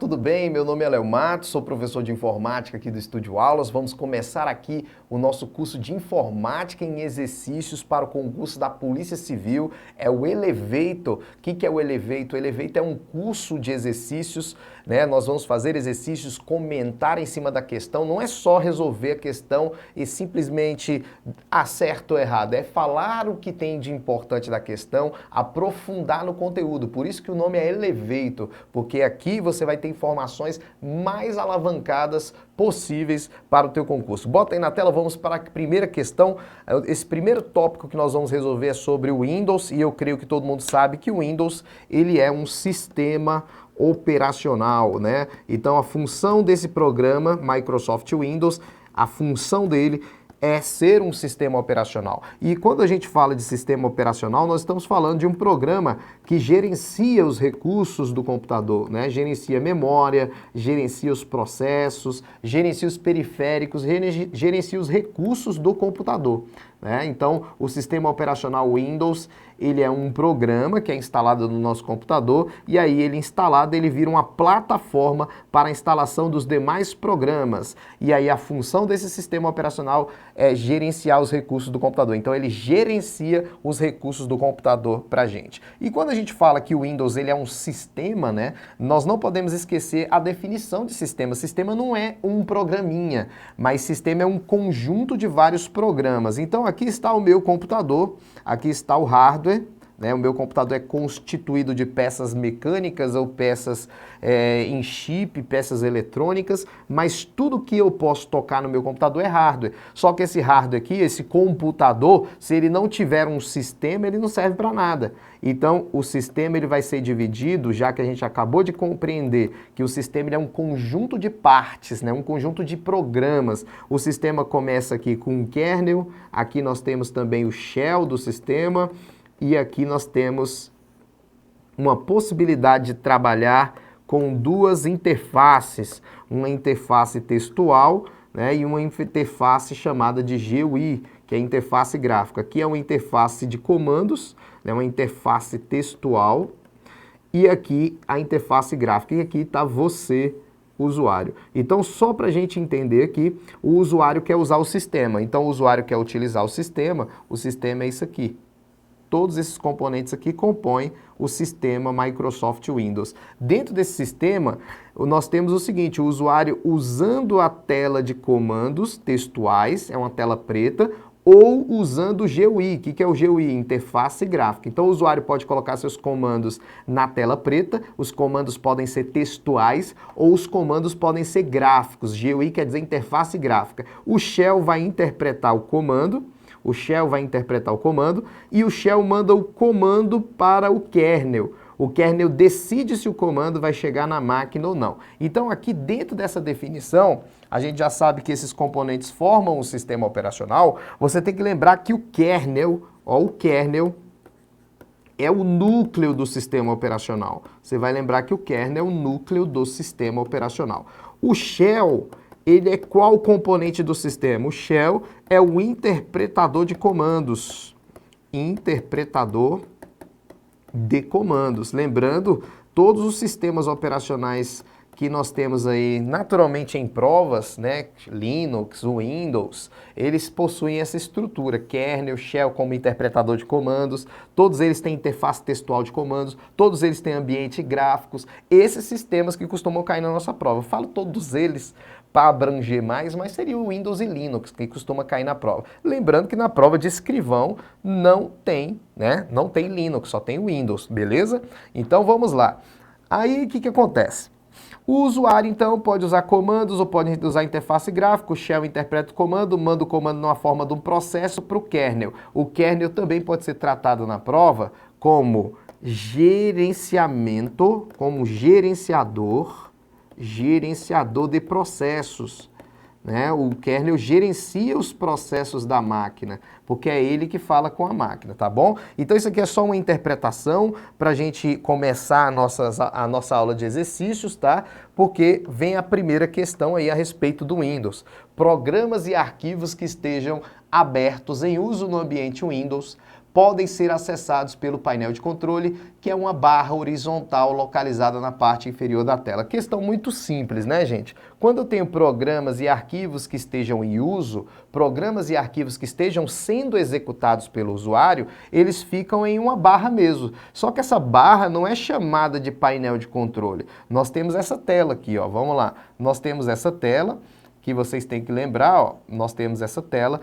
tudo bem? Meu nome é Léo Matos, sou professor de informática aqui do Estúdio Aulas. Vamos começar aqui o nosso curso de informática em exercícios para o concurso da Polícia Civil. É o Elevator. O que é o Elevator? O Elevator é um curso de exercícios, né? Nós vamos fazer exercícios, comentar em cima da questão. Não é só resolver a questão e simplesmente certo ou errado. É falar o que tem de importante da questão, aprofundar no conteúdo. Por isso que o nome é Elevator, porque aqui você vai ter informações mais alavancadas possíveis para o teu concurso. Bota aí na tela, vamos para a primeira questão. Esse primeiro tópico que nós vamos resolver é sobre o Windows, e eu creio que todo mundo sabe que o Windows, ele é um sistema operacional, né? Então a função desse programa, Microsoft Windows, a função dele é ser um sistema operacional. E quando a gente fala de sistema operacional, nós estamos falando de um programa que gerencia os recursos do computador, né? Gerencia a memória, gerencia os processos, gerencia os periféricos, gerencia os recursos do computador, né? Então, o sistema operacional Windows, ele é um programa que é instalado no nosso computador e aí ele instalado, ele vira uma plataforma para a instalação dos demais programas. E aí a função desse sistema operacional é gerenciar os recursos do computador. Então ele gerencia os recursos do computador para a gente. E quando a gente fala que o Windows ele é um sistema, né, nós não podemos esquecer a definição de sistema. Sistema não é um programinha, mas sistema é um conjunto de vários programas. Então aqui está o meu computador, aqui está o hardware, né? O meu computador é constituído de peças mecânicas ou peças em chip, peças eletrônicas, mas tudo que eu posso tocar no meu computador é hardware. Só que esse hardware aqui, esse computador, se ele não tiver um sistema, ele não serve para nada. Então, o sistema ele vai ser dividido, já que a gente acabou de compreender que o sistema ele é um conjunto de partes, né? Um conjunto de programas. O sistema começa aqui com um kernel, aqui nós temos também o shell do sistema, e aqui nós temos uma possibilidade de trabalhar com duas interfaces, uma interface textual, né, e uma interface chamada de GUI, que é a interface gráfica. Aqui é uma interface de comandos, né, uma interface textual, e aqui a interface gráfica, e aqui está você, usuário. Então, só para a gente entender aqui, o usuário quer usar o sistema. Então, o usuário quer utilizar o sistema é isso aqui. Todos esses componentes aqui compõem o sistema Microsoft Windows. Dentro desse sistema, nós temos o seguinte, o usuário usando a tela de comandos textuais, é uma tela preta, ou usando o GUI. O que é o GUI? Interface gráfica. Então o usuário pode colocar seus comandos na tela preta, os comandos podem ser textuais ou os comandos podem ser gráficos. GUI quer dizer interface gráfica. O shell vai interpretar o comando, e o shell manda o comando para o kernel. O kernel decide se o comando vai chegar na máquina ou não. Então aqui dentro dessa definição, a gente já sabe que esses componentes formam o sistema operacional. Você tem que lembrar que o kernel é o núcleo do sistema operacional. Você vai lembrar que o kernel é o núcleo do sistema operacional. O shell, ele é qual componente do sistema? O shell é o interpretador de comandos. Interpretador de comandos. Lembrando, todos os sistemas operacionais que nós temos aí naturalmente em provas, né, Linux, Windows, eles possuem essa estrutura, kernel, shell como interpretador de comandos, todos eles têm interface textual de comandos, todos eles têm ambiente gráficos, esses sistemas que costumam cair na nossa prova. Eu falo todos eles para abranger mais, mas seria o Windows e Linux que costuma cair na prova. Lembrando que na prova de escrivão não tem, né, não tem Linux, só tem Windows, beleza? Então vamos lá. Aí o que acontece? O usuário, então, pode usar comandos ou pode usar interface gráfica, o shell interpreta o comando, manda o comando numa forma de um processo para o kernel. O kernel também pode ser tratado na prova como gerenciamento, como gerenciador de processos, né? O kernel gerencia os processos da máquina, porque é ele que fala com a máquina, tá bom? Então isso aqui é só uma interpretação para a gente começar a nossa aula de exercícios, tá? Porque vem a primeira questão aí a respeito do Windows. Programas e arquivos que estejam abertos em uso no ambiente Windows podem ser acessados pelo painel de controle, que é uma barra horizontal localizada na parte inferior da tela. Questão muito simples, né, gente? Quando eu tenho programas e arquivos que estejam em uso, programas e arquivos que estejam sendo executados pelo usuário, eles ficam em uma barra mesmo. Só que essa barra não é chamada de painel de controle. Nós temos essa tela aqui, ó. Vamos lá. Nós temos essa tela, que vocês têm que lembrar, ó. Nós temos essa tela.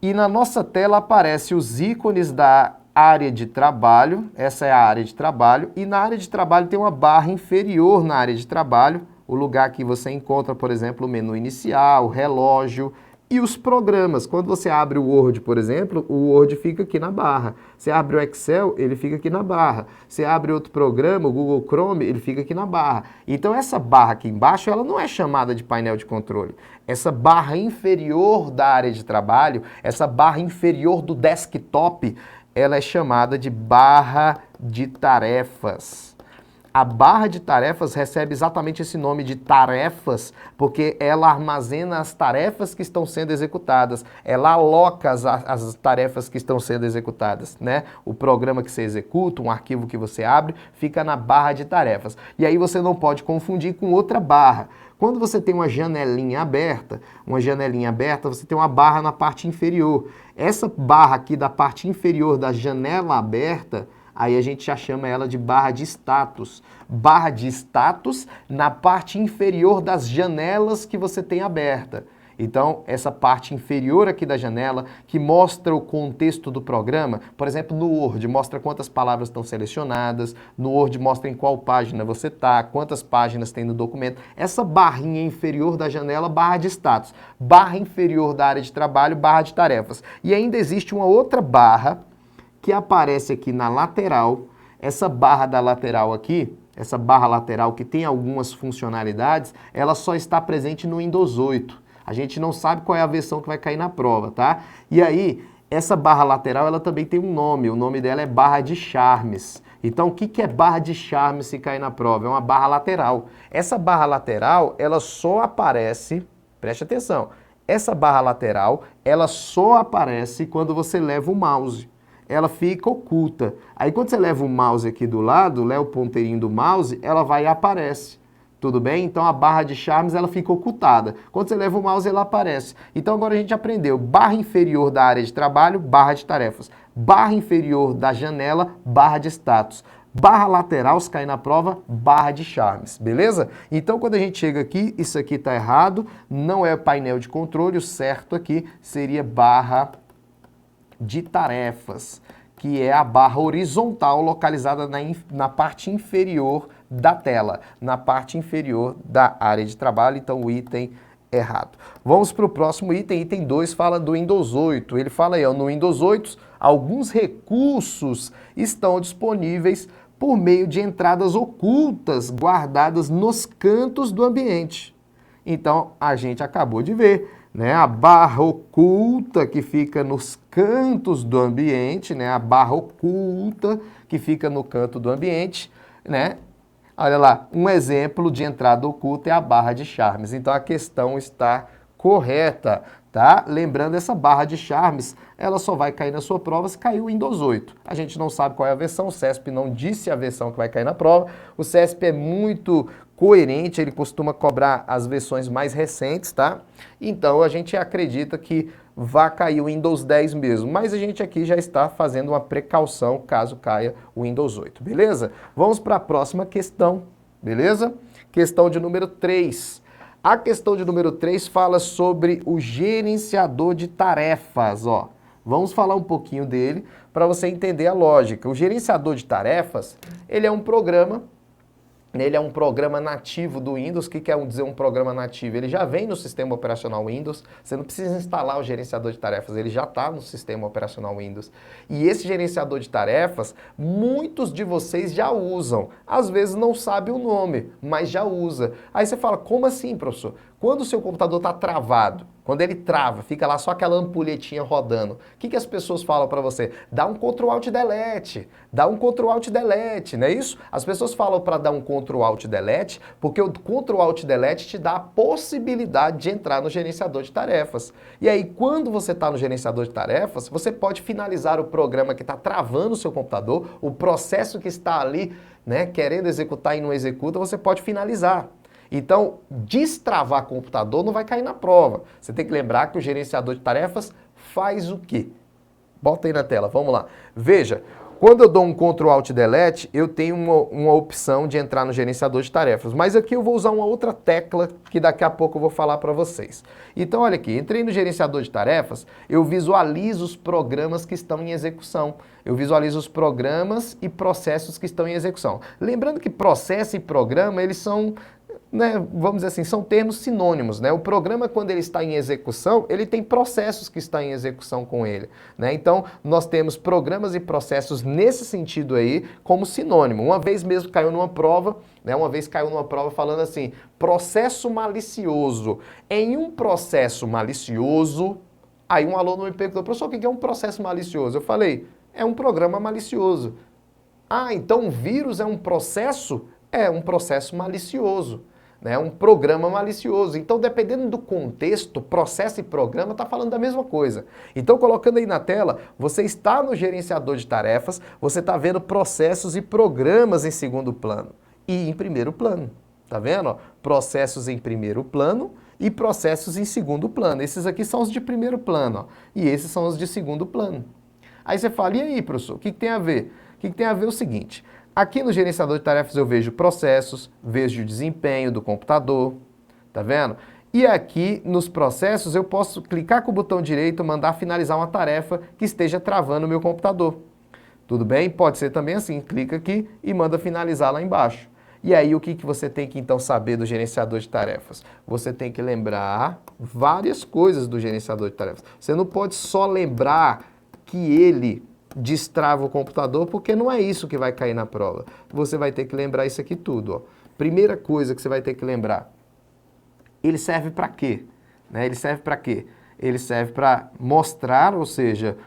E na nossa tela aparecem os ícones da área de trabalho, essa é a área de trabalho, e na área de trabalho tem uma barra inferior na área de trabalho, o lugar que você encontra, por exemplo, o menu inicial, o relógio e os programas. Quando você abre o Word, por exemplo, o Word fica aqui na barra. Você abre o Excel, ele fica aqui na barra. Você abre outro programa, o Google Chrome, ele fica aqui na barra. Então essa barra aqui embaixo, ela não é chamada de painel de controle. Essa barra inferior da área de trabalho, essa barra inferior do desktop, ela é chamada de barra de tarefas. A barra de tarefas recebe exatamente esse nome de tarefas, porque ela armazena as tarefas que estão sendo executadas, ela aloca as tarefas que estão sendo executadas, né? O programa que você executa, um arquivo que você abre, fica na barra de tarefas. E aí você não pode confundir com outra barra. Quando você tem uma janelinha aberta, você tem uma barra na parte inferior. Essa barra aqui da parte inferior da janela aberta, aí a gente já chama ela de barra de status. Barra de status na parte inferior das janelas que você tem aberta. Então, essa parte inferior aqui da janela, que mostra o contexto do programa, por exemplo, no Word, mostra quantas palavras estão selecionadas, no Word mostra em qual página você está, quantas páginas tem no documento. Essa barrinha inferior da janela, barra de status. Barra inferior da área de trabalho, barra de tarefas. E ainda existe uma outra barra que aparece aqui na lateral. Essa barra da lateral aqui, essa barra lateral que tem algumas funcionalidades, ela só está presente no Windows 8. A gente não sabe qual é a versão que vai cair na prova, tá? E aí, essa barra lateral, ela também tem um nome. O nome dela é barra de charmes. Então, o que é barra de charmes se cair na prova? É uma barra lateral. Essa barra lateral, ela só aparece, preste atenção, essa barra lateral, ela só aparece quando você leva o mouse. Ela fica oculta. Aí, quando você leva o mouse aqui do lado, leva o ponteirinho do mouse, ela vai e aparece. Tudo bem? Então a barra de charmes ela fica ocultada. Quando você leva o mouse, ela aparece. Então agora a gente aprendeu barra inferior da área de trabalho, barra de tarefas. Barra inferior da janela, barra de status. Barra lateral, se cair na prova, barra de charmes. Beleza? Então quando a gente chega aqui, isso aqui está errado. Não é painel de controle. O certo aqui seria barra de tarefas, que é a barra horizontal localizada na parte inferior da tela, na parte inferior da área de trabalho, então o item errado. Vamos para o próximo item, item 2 fala do Windows 8. Ele fala aí, ó, no Windows 8, alguns recursos estão disponíveis por meio de entradas ocultas guardadas nos cantos do ambiente. Então, a gente acabou de ver, né, a barra oculta que fica nos cantos do ambiente, né, a barra oculta que fica no canto do ambiente, né? Olha lá, um exemplo de entrada oculta é a barra de charmes. Então a questão está correta, tá? Lembrando, essa barra de charmes, ela só vai cair na sua prova se cair o Windows 8. A gente não sabe qual é a versão, o CESP não disse a versão que vai cair na prova. O CESP é muito coerente, ele costuma cobrar as versões mais recentes, tá? Então a gente acredita que vai cair o Windows 10 mesmo, mas a gente aqui já está fazendo uma precaução caso caia o Windows 8, beleza? Vamos para a próxima questão, beleza? Questão de número 3. A questão de número 3 fala sobre o gerenciador de tarefas, ó. Vamos falar um pouquinho dele para você entender a lógica. O gerenciador de tarefas, ele é um programa nativo do Windows. O que quer dizer um programa nativo? Ele já vem no sistema operacional Windows, você não precisa instalar o gerenciador de tarefas, ele já está no sistema operacional Windows. E esse gerenciador de tarefas, muitos de vocês já usam. Às vezes não sabe o nome, mas já usa. Aí você fala, como assim, professor? Quando o seu computador está travado, Quando ele trava, fica lá só aquela ampulhetinha rodando. O que as pessoas falam para você? Dá um Ctrl Alt Delete, dá um Ctrl Alt Delete, não é isso? As pessoas falam para dar um Ctrl Alt Delete porque o Ctrl Alt Delete te dá a possibilidade de entrar no gerenciador de tarefas. E aí, quando você está no gerenciador de tarefas, você pode finalizar o programa que está travando o seu computador, o processo que está ali, né, querendo executar e não executa, você pode finalizar. Então, destravar computador não vai cair na prova. Você tem que lembrar que o gerenciador de tarefas faz o quê? Bota aí na tela, vamos lá. Veja, quando eu dou um Ctrl Alt Delete, eu tenho uma opção de entrar no gerenciador de tarefas. Mas aqui eu vou usar uma outra tecla que daqui a pouco eu vou falar para vocês. Então, olha aqui, entrei no gerenciador de tarefas, eu visualizo os programas que estão em execução. Eu visualizo os programas e processos que estão em execução. Lembrando que processo e programa, eles são, né, vamos dizer assim, são termos sinônimos, né? O programa, quando ele está em execução, ele tem processos que estão em execução com ele, né? Então, nós temos programas e processos nesse sentido aí como sinônimo. Uma vez mesmo caiu numa prova, né? Uma vez caiu numa prova falando assim, processo malicioso. Em um processo malicioso, aí um aluno me perguntou, professor, o que é um processo malicioso? Eu falei, é um programa malicioso. Ah, então um vírus é um processo? É um processo malicioso. Né, um programa malicioso. Então, dependendo do contexto, processo e programa está falando da mesma coisa. Então, colocando aí na tela, você está no gerenciador de tarefas, você está vendo processos e programas em segundo plano e em primeiro plano. Tá vendo? Ó, processos em primeiro plano e processos em segundo plano. Esses aqui são os de primeiro plano, ó, e esses são os de segundo plano. Aí você fala, e aí, professor, o que tem a ver? O que tem a ver é o seguinte... Aqui no gerenciador de tarefas eu vejo processos, vejo o desempenho do computador, tá vendo? E aqui nos processos eu posso clicar com o botão direito e mandar finalizar uma tarefa que esteja travando o meu computador. Tudo bem? Pode ser também assim, clica aqui e manda finalizar lá embaixo. E aí o que você tem que então saber do gerenciador de tarefas? Você tem que lembrar várias coisas do gerenciador de tarefas. Você não pode só lembrar que ele destrava o computador, porque não é isso que vai cair na prova. Você vai ter que lembrar isso aqui tudo. Ó. Primeira coisa que você vai ter que lembrar, ele serve para quê? Né? Ele serve para quê? Ele serve para mostrar, ou seja,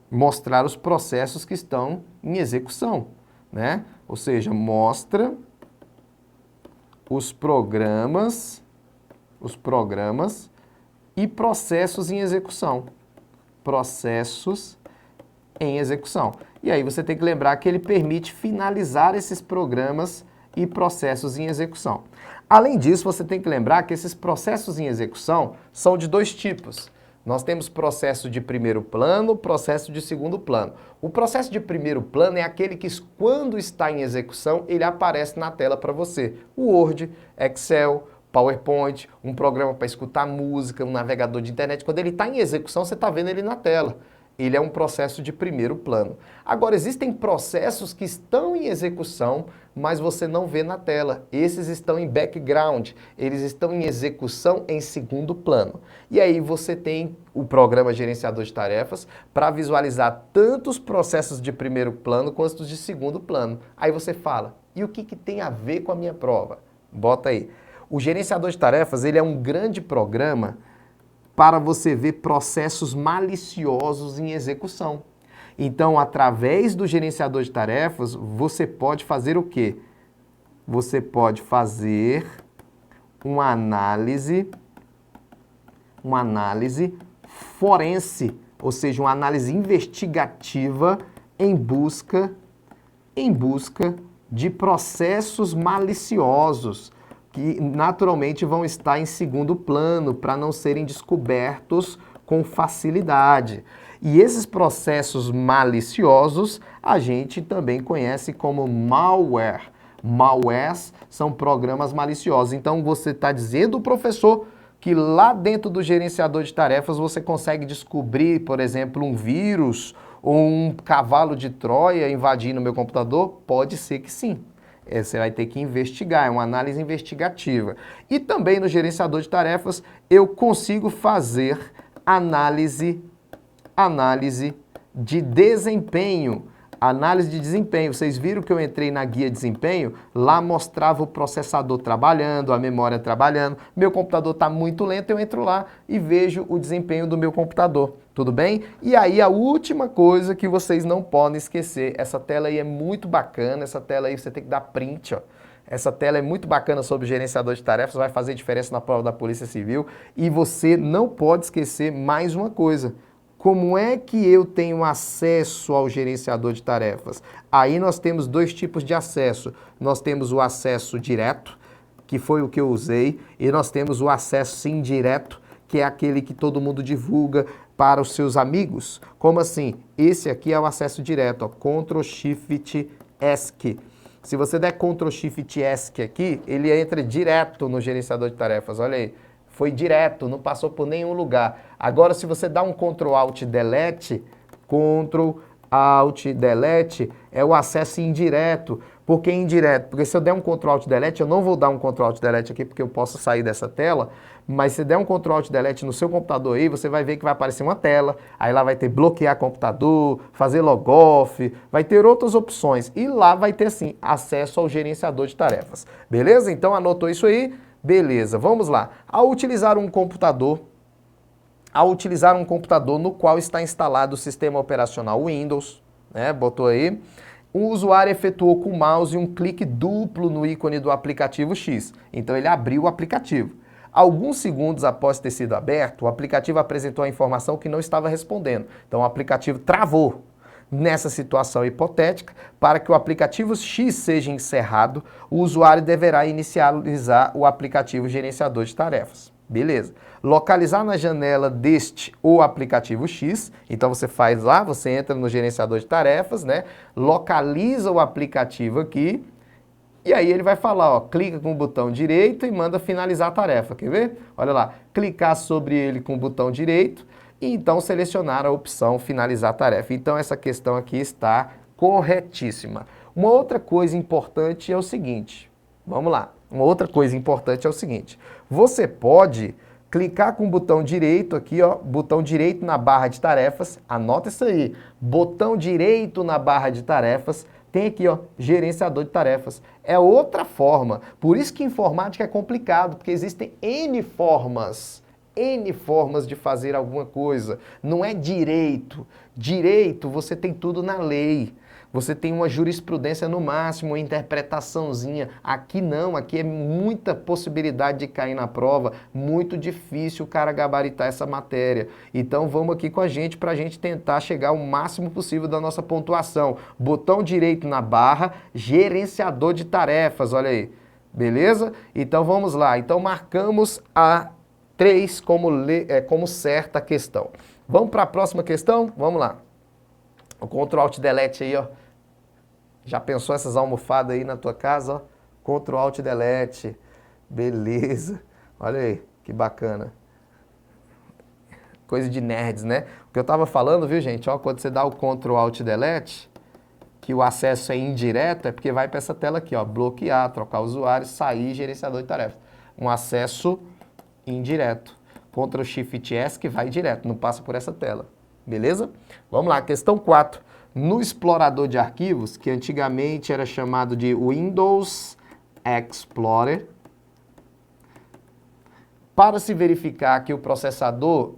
mostrar os processos que estão em execução. Né? Ou seja, mostra os programas e processos em execução. Processos em execução. E aí você tem que lembrar que ele permite finalizar esses programas e processos em execução. Além disso, você tem que lembrar que esses processos em execução são de dois tipos. Nós temos processo de primeiro plano, processo de segundo plano. O processo de primeiro plano é aquele que, quando está em execução, ele aparece na tela para você. O Word, Excel, PowerPoint, um programa para escutar música, um navegador de internet. Quando ele está em execução, você está vendo ele na tela. Ele é um processo de primeiro plano. Agora, existem processos que estão em execução, mas você não vê na tela. Esses estão em background, eles estão em execução em segundo plano. E aí você tem o programa gerenciador de tarefas para visualizar tanto os processos de primeiro plano quanto os de segundo plano. Aí você fala, e o que tem a ver com a minha prova? Bota aí. O gerenciador de tarefas, ele é um grande programa para você ver processos maliciosos em execução. Então, através do gerenciador de tarefas, você pode fazer o quê? Você pode fazer uma análise forense, ou seja, uma análise investigativa em busca de processos maliciosos, que naturalmente vão estar em segundo plano para não serem descobertos com facilidade. E esses processos maliciosos a gente também conhece como malware. Malwares são programas maliciosos. Então você está dizendo, professor, que lá dentro do gerenciador de tarefas você consegue descobrir, por exemplo, um vírus ou um cavalo de Troia invadindo o meu computador? Pode ser que sim. Você vai ter que investigar, é uma análise investigativa. E também no gerenciador de tarefas eu consigo fazer análise de desempenho. Análise de desempenho. Vocês viram que eu entrei na guia de desempenho? Lá mostrava o processador trabalhando, a memória trabalhando. Meu computador está muito lento, eu entro lá e vejo o desempenho do meu computador. Tudo bem? E aí a última coisa que vocês não podem esquecer, essa tela aí é muito bacana, essa tela aí você tem que dar print, ó. Essa tela é muito bacana sobre o gerenciador de tarefas, vai fazer diferença na prova da Polícia Civil. E você não pode esquecer mais uma coisa. Como é que eu tenho acesso ao gerenciador de tarefas? Aí nós temos dois tipos de acesso. Nós temos o acesso direto, que foi o que eu usei, e nós temos o acesso indireto, que é aquele que todo mundo divulga para os seus amigos. Como assim? Esse aqui é o acesso direto, ó, Ctrl Shift ESC. Se você der Ctrl Shift ESC aqui, ele entra direto no gerenciador de tarefas, olha aí. Foi direto, não passou por nenhum lugar. Agora, se você dá um Ctrl Alt Delete, Ctrl Alt Delete é o acesso indireto. Por que indireto? Porque se eu der um Ctrl Alt Delete, eu não vou dar um Ctrl Alt Delete aqui porque eu posso sair dessa tela, mas se der um Ctrl Alt Delete no seu computador aí, você vai ver que vai aparecer uma tela, aí lá vai ter bloquear computador, fazer logoff, vai ter outras opções e lá vai ter sim acesso ao gerenciador de tarefas. Beleza? Então anotou isso aí? Beleza, vamos lá. Ao utilizar um computador no qual está instalado o sistema operacional Windows, né, botou aí, o usuário efetuou com o mouse um clique duplo no ícone do aplicativo X. Então ele abriu o aplicativo. Alguns segundos após ter sido aberto, o aplicativo apresentou a informação que não estava respondendo. Então o aplicativo travou. Nessa situação hipotética, para que o aplicativo X seja encerrado, o usuário deverá inicializar o aplicativo gerenciador de tarefas. Beleza. Localizar na janela deste o aplicativo X, então você faz lá, você entra no gerenciador de tarefas, né? Localiza o aplicativo aqui, e aí ele vai falar, ó, clica com o botão direito e manda finalizar a tarefa, quer ver? Olha lá, clicar sobre ele com o botão direito, e então selecionar a opção finalizar a tarefa. Então essa questão aqui está corretíssima. Uma outra coisa importante é o seguinte, vamos lá, você pode clicar com o botão direito aqui, ó, botão direito na barra de tarefas, anota isso aí, botão direito na barra de tarefas, tem aqui, ó, gerenciador de tarefas. É outra forma, por isso que informática é complicado, porque existem N formas de fazer alguma coisa. Não é direito. Direito, você tem tudo na lei. Você tem uma jurisprudência no máximo, uma interpretaçãozinha. Aqui não, aqui é muita possibilidade de cair na prova, muito difícil o cara gabaritar essa matéria. Então vamos aqui com a gente para a gente tentar chegar ao máximo possível da nossa pontuação. Botão direito na barra, gerenciador de tarefas, olha aí. Beleza? Então vamos lá. Então marcamos a 3 como certa questão. Vamos para a próxima questão? Vamos lá. O Ctrl Alt Delete aí, ó. Já pensou essas almofadas aí na tua casa, ó? Ctrl Alt Delete. Beleza. Olha aí, que bacana. Coisa de nerds, né? O que eu tava falando, viu, gente? Ó, quando você dá o Ctrl Alt Delete, que o acesso é indireto, é porque vai para essa tela aqui, ó. Bloquear, trocar usuário, sair, gerenciador de tarefas. Um acesso indireto. Ctrl Shift S que vai direto, não passa por essa tela. Beleza? Vamos lá, questão 4. No explorador de arquivos, que antigamente era chamado de Windows Explorer, para se verificar que o processador,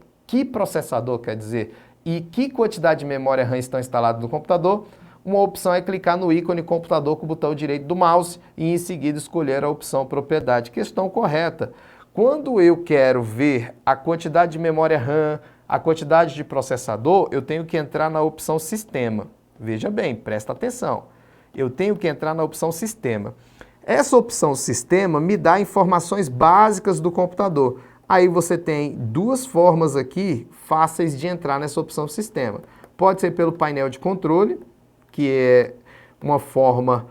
quer dizer, e que quantidade de memória RAM estão instalados no computador, uma opção é clicar no ícone computador com o botão direito do mouse e em seguida escolher a opção propriedade. Questão correta. Quando eu quero ver a quantidade de memória RAM, a quantidade de processador, eu tenho que entrar na opção Sistema. Veja bem, presta atenção. Eu tenho que entrar na opção Sistema. Essa opção Sistema me dá informações básicas do computador. Aí você tem duas formas aqui fáceis de entrar nessa opção Sistema. Pode ser pelo painel de controle, que é uma forma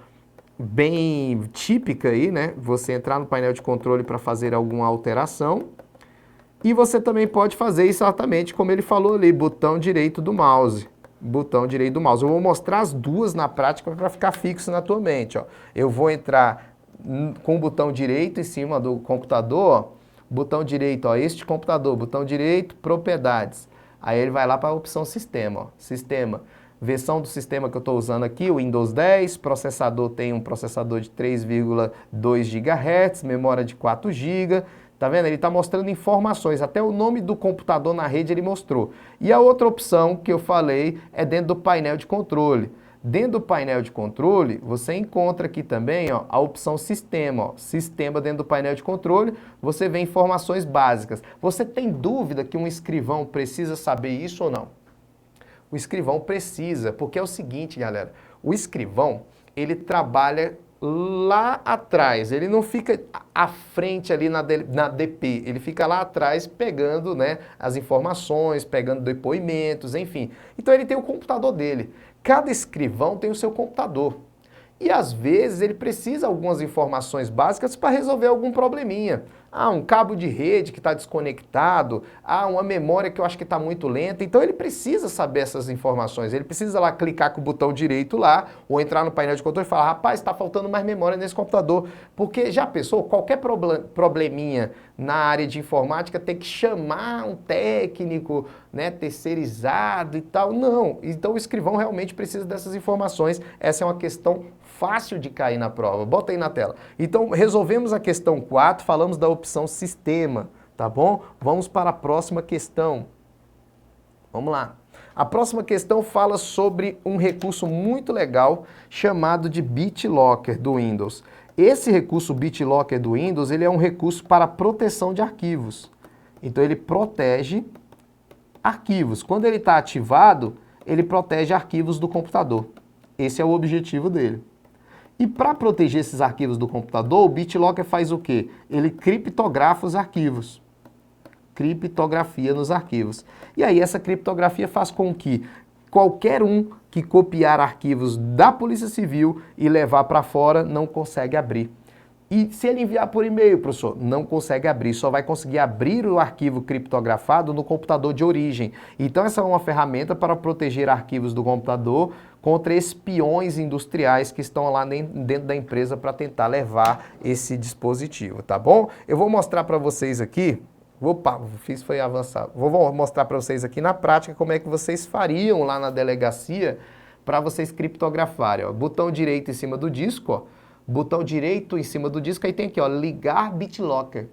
bem típica aí, né? Você entrar no painel de controle para fazer alguma alteração. E você também pode fazer exatamente como ele falou ali, botão direito do mouse. Botão direito do mouse. Eu vou mostrar as duas na prática para ficar fixo na tua mente, ó. Eu vou entrar com o botão direito em cima do computador, ó. Botão direito, ó, este computador, botão direito, propriedades. Aí ele vai lá para a opção Sistema, ó. Sistema. Versão do sistema que eu estou usando aqui, o Windows 10, processador tem um processador de 3,2 GHz, memória de 4 GB. Tá vendo? Ele está mostrando informações, até o nome do computador na rede ele mostrou. E a outra opção que eu falei é dentro do painel de controle. Dentro do painel de controle, você encontra aqui também ó, a opção Sistema. Ó. Sistema dentro do painel de controle, você vê informações básicas. Você tem dúvida que um escrivão precisa saber isso ou não? O escrivão precisa, porque é o seguinte, galera. O escrivão, ele trabalha lá atrás, ele não fica à frente ali na DP, ele fica lá atrás pegando, né, as informações, pegando depoimentos, enfim. Então ele tem o computador dele. Cada escrivão tem o seu computador. E às vezes ele precisa de algumas informações básicas para resolver algum probleminha. Ah, um cabo de rede que está desconectado, uma memória que eu acho que está muito lenta. Então ele precisa saber essas informações. Ele precisa lá clicar com o botão direito lá, ou entrar no painel de controle e falar, rapaz, está faltando mais memória nesse computador. Porque já pensou, qualquer probleminha na área de informática tem que chamar um técnico, né, terceirizado e tal. Não, então o escrivão realmente precisa dessas informações. Essa é uma questão fácil de cair na prova. Bota aí na tela. Então, resolvemos a questão 4, falamos da opção sistema, tá bom? Vamos para a próxima questão. Vamos lá. A próxima questão fala sobre um recurso muito legal chamado de BitLocker do Windows. Esse recurso BitLocker do Windows, ele é um recurso para proteção de arquivos. Então, ele protege arquivos. Quando ele está ativado, ele protege arquivos do computador. Esse é o objetivo dele. E para proteger esses arquivos do computador, o BitLocker faz o quê? Ele criptografa os arquivos. Criptografia nos arquivos. E aí essa criptografia faz com que qualquer um que copiar arquivos da Polícia Civil e levar para fora não consegue abrir. E se ele enviar por e-mail, professor, não consegue abrir, só vai conseguir abrir o arquivo criptografado no computador de origem. Então essa é uma ferramenta para proteger arquivos do computador contra espiões industriais que estão lá dentro da empresa para tentar levar esse dispositivo, tá bom? Eu vou mostrar para vocês aqui, opa, fiz foi avançar, vou mostrar para vocês aqui na prática como é que vocês fariam lá na delegacia para vocês criptografarem. Ó. Botão direito em cima do disco, ó. Botão direito em cima do disco, aí tem aqui, ó, ligar BitLocker.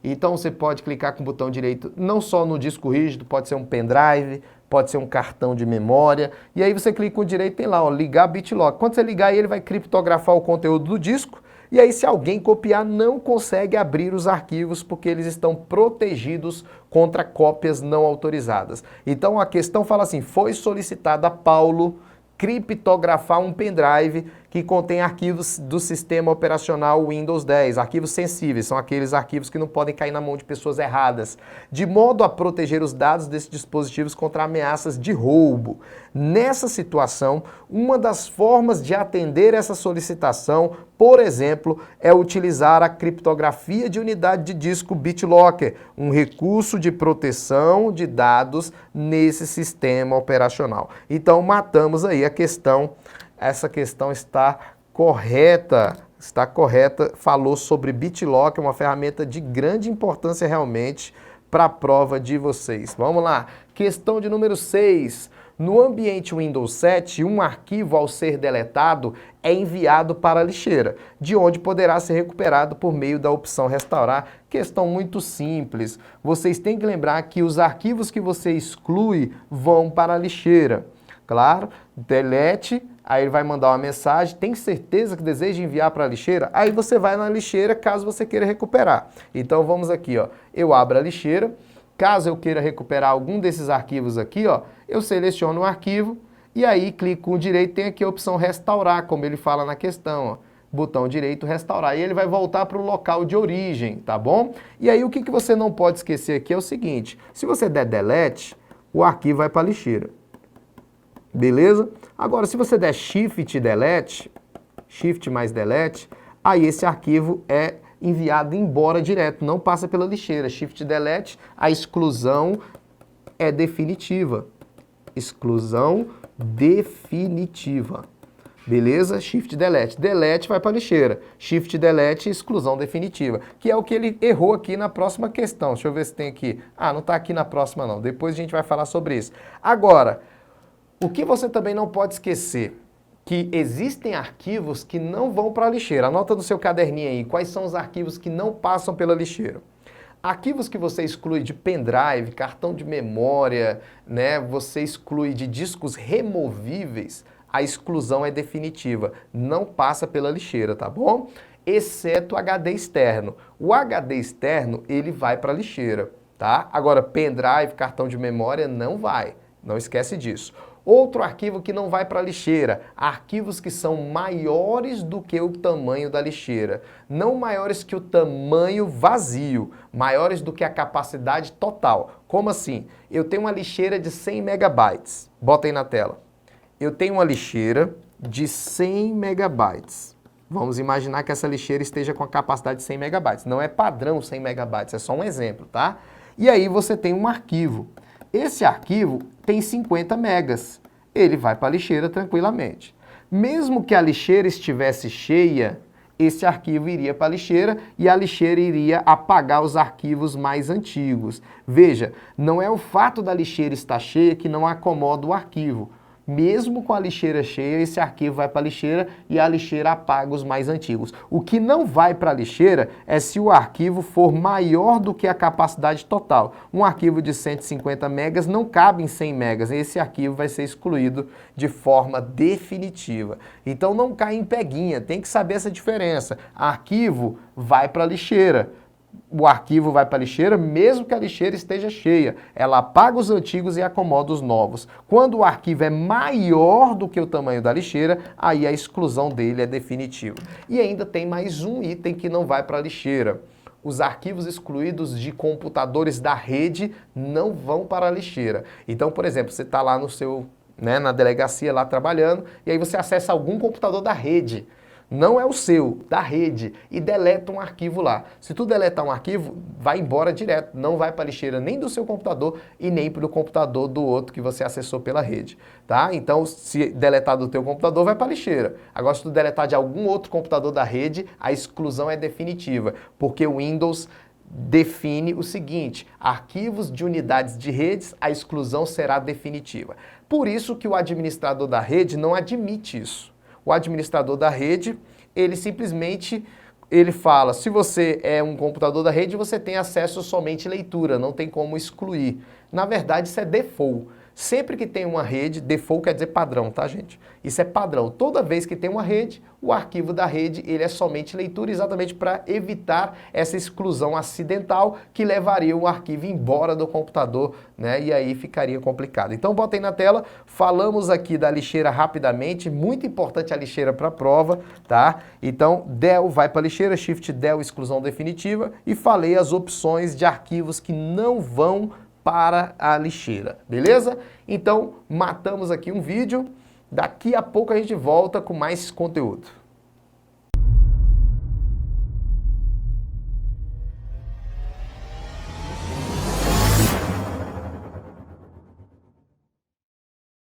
Então você pode clicar com o botão direito não só no disco rígido, pode ser um pendrive, pode ser um cartão de memória, e aí você clica com o direito, tem lá, ó, ligar BitLocker. Quando você ligar, ele vai criptografar o conteúdo do disco, e aí se alguém copiar, não consegue abrir os arquivos, porque eles estão protegidos contra cópias não autorizadas. Então a questão fala assim, foi solicitada a Paulo criptografar um pendrive que contém arquivos do sistema operacional Windows 10, arquivos sensíveis, são aqueles arquivos que não podem cair na mão de pessoas erradas, de modo a proteger os dados desses dispositivos contra ameaças de roubo. Nessa situação, uma das formas de atender essa solicitação, por exemplo, é utilizar a criptografia de unidade de disco BitLocker, um recurso de proteção de dados nesse sistema operacional. Então, matamos aí a questão. Essa questão está correta, falou sobre BitLocker, uma ferramenta de grande importância realmente para a prova de vocês. Vamos lá, questão de número 6. No ambiente Windows 7, um arquivo ao ser deletado é enviado para a lixeira, de onde poderá ser recuperado por meio da opção restaurar. Questão muito simples, vocês têm que lembrar que os arquivos que você exclui vão para a lixeira. Claro, delete, aí ele vai mandar uma mensagem, tem certeza que deseja enviar para a lixeira? Aí você vai na lixeira caso você queira recuperar. Então vamos aqui, ó, eu abro a lixeira, caso eu queira recuperar algum desses arquivos aqui, ó, eu seleciono o arquivo e aí clico com o direito, tem aqui a opção restaurar, como ele fala na questão, ó. Botão direito, restaurar, e ele vai voltar para o local de origem, tá bom? E aí o que você não pode esquecer aqui é o seguinte, se você der delete, o arquivo vai para a lixeira. Beleza? Agora, se você der Shift Delete, Shift mais Delete, aí esse arquivo é enviado embora direto, não passa pela lixeira. Shift Delete, a exclusão é definitiva. Exclusão definitiva. Beleza? Shift Delete. Delete vai para a lixeira. Shift Delete, exclusão definitiva. Que é o que ele errou aqui na próxima questão. Deixa eu ver se tem aqui. Ah, não está aqui na próxima não. Depois a gente vai falar sobre isso. Agora, O que você também não pode esquecer, que existem arquivos que não vão para a lixeira. Anota no seu caderninho aí quais são os arquivos que não passam pela lixeira. Arquivos que você exclui de pendrive, cartão de memória, né? Você exclui de discos removíveis, a exclusão é definitiva, não passa pela lixeira, tá bom? Exceto o HD externo. O HD externo, ele vai para a lixeira, tá? Agora, pendrive, cartão de memória, não vai. Não esquece disso. Outro arquivo que não vai para a lixeira, arquivos que são maiores do que o tamanho da lixeira. Não maiores que o tamanho vazio, maiores do que a capacidade total. Como assim? Eu tenho uma lixeira de 100 megabytes. Bota aí na tela. Eu tenho uma lixeira de 100 megabytes. Vamos imaginar que essa lixeira esteja com a capacidade de 100 megabytes. Não é padrão 100 megabytes, é só um exemplo, tá? E aí você tem um arquivo. Esse arquivo tem 50 megas. Ele vai para a lixeira tranquilamente. Mesmo que a lixeira estivesse cheia, esse arquivo iria para a lixeira e a lixeira iria apagar os arquivos mais antigos. Veja, não é o fato da lixeira estar cheia que não acomoda o arquivo. Mesmo com a lixeira cheia, esse arquivo vai para a lixeira e a lixeira apaga os mais antigos. O que não vai para a lixeira é se o arquivo for maior do que a capacidade total. Um arquivo de 150 megas não cabe em 100 megas. Esse arquivo vai ser excluído de forma definitiva. Então não cai em peguinha, tem que saber essa diferença. Arquivo vai para a lixeira. O arquivo vai para a lixeira mesmo que a lixeira esteja cheia. Ela apaga os antigos e acomoda os novos. Quando o arquivo é maior do que o tamanho da lixeira, aí a exclusão dele é definitiva. E ainda tem mais um item que não vai para a lixeira. Os arquivos excluídos de computadores da rede não vão para a lixeira. Então, por exemplo, você está lá no seu, na delegacia lá trabalhando e aí você acessa algum computador da rede. Não é o seu, da rede, e deleta um arquivo lá. Se tu deletar um arquivo, vai embora direto, não vai para a lixeira nem do seu computador e nem para o computador do outro que você acessou pela rede, tá? Então, se deletar do teu computador, vai para a lixeira. Agora, se tu deletar de algum outro computador da rede, a exclusão é definitiva, porque o Windows define o seguinte: arquivos de unidades de redes, a exclusão será definitiva. Por isso que o administrador da rede não admite isso. O administrador da rede, ele simplesmente fala, se você é um computador da rede, você tem acesso somente à leitura, não tem como excluir. Na verdade, isso é default. Sempre que tem uma rede, default quer dizer padrão, tá, gente? Isso é padrão. Toda vez que tem uma rede, o arquivo da rede, ele é somente leitura, exatamente para evitar essa exclusão acidental que levaria o arquivo embora do computador, né? E aí ficaria complicado. Então, bota aí na tela, falamos aqui da lixeira rapidamente, muito importante a lixeira para a prova, tá? Então, del vai para a lixeira, shift del, exclusão definitiva, e falei as opções de arquivos que não vão para a lixeira, beleza? Então, matamos aqui um vídeo. Daqui a pouco a gente volta com mais conteúdo.